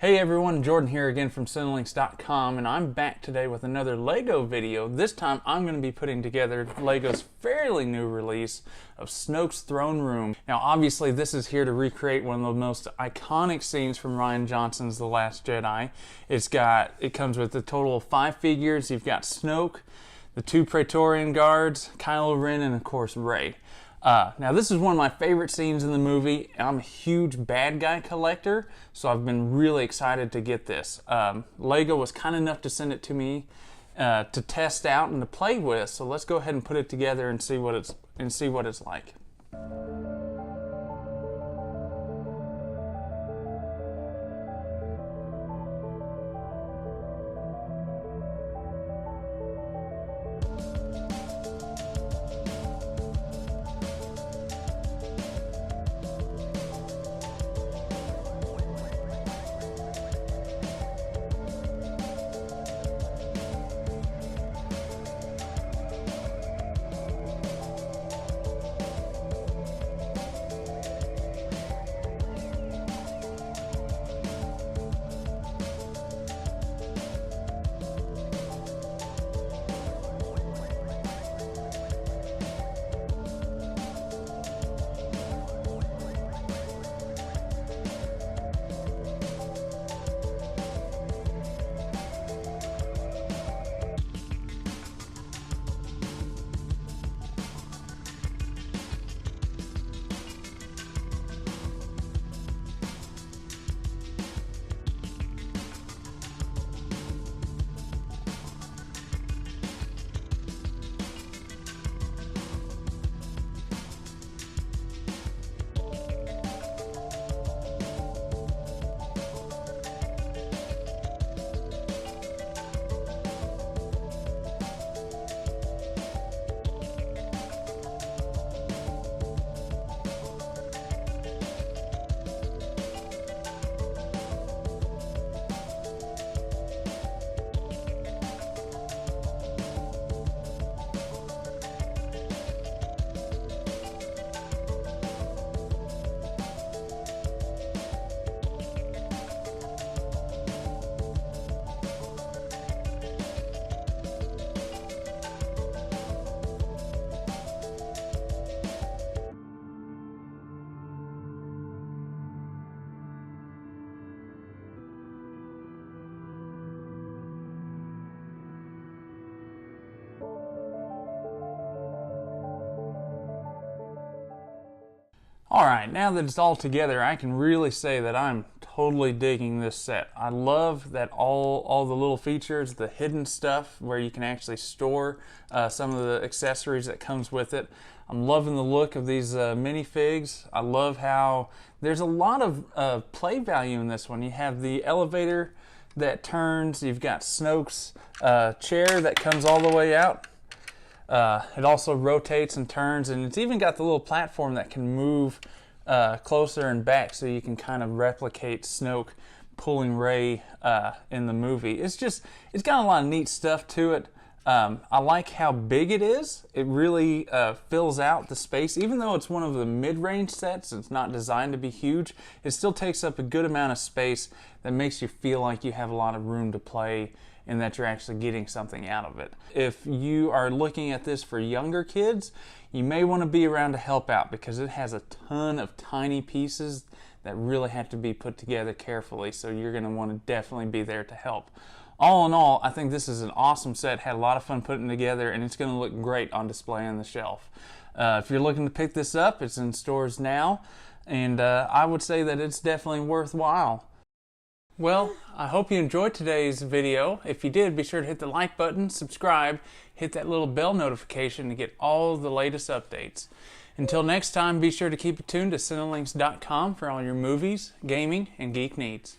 Hey everyone, Jordan here again from Cinelinx.com, and I'm back today with another LEGO video. This time I'm going to be putting together LEGO's fairly new release of Snoke's throne room. Now obviously this is here to recreate one of the most iconic scenes from Rian Johnson's The Last Jedi. It comes with a total of 5 figures. You've got Snoke, the 2 Praetorian guards, Kylo Ren, and of course Rey. Now this is one of my favorite scenes in the movie. I'm a huge bad guy collector, so I've been really excited to get this. LEGO was kind enough to send it to me to test out and to play with, so let's go ahead and put it together and see what it's like. Alright, now that it's all together, I can really say that I'm totally digging this set. I love that all the little features, the hidden stuff where you can actually store some of the accessories that comes with it. I'm loving the look of these minifigs. I love how there's a lot of play value in this one. You have the elevator that turns, you've got Snoke's chair that comes all the way out. It also rotates and turns, and it's even got the little platform that can move closer and back, so you can kind of replicate Snoke pulling Rey in the movie. It's got a lot of neat stuff to it. I like how big it is. It really fills out the space. Even though it's one of the mid-range sets, it's not designed to be huge, it still takes up a good amount of space that makes you feel like you have a lot of room to play and that you're actually getting something out of it. If you are looking at this for younger kids, you may want to be around to help out because it has a ton of tiny pieces that really have to be put together carefully, so you're going to want to definitely be there to help. All in all, I think this is an awesome set. Had a lot of fun putting it together, and it's going to look great on display on the shelf. If you're looking to pick this up, it's in stores now, and I would say that it's definitely worthwhile. Well, I hope you enjoyed today's video. If you did, be sure to hit the like button, subscribe, hit that little bell notification to get all the latest updates. Until next time, be sure to keep it tuned to Cinelinx.com for all your movies, gaming, and geek needs.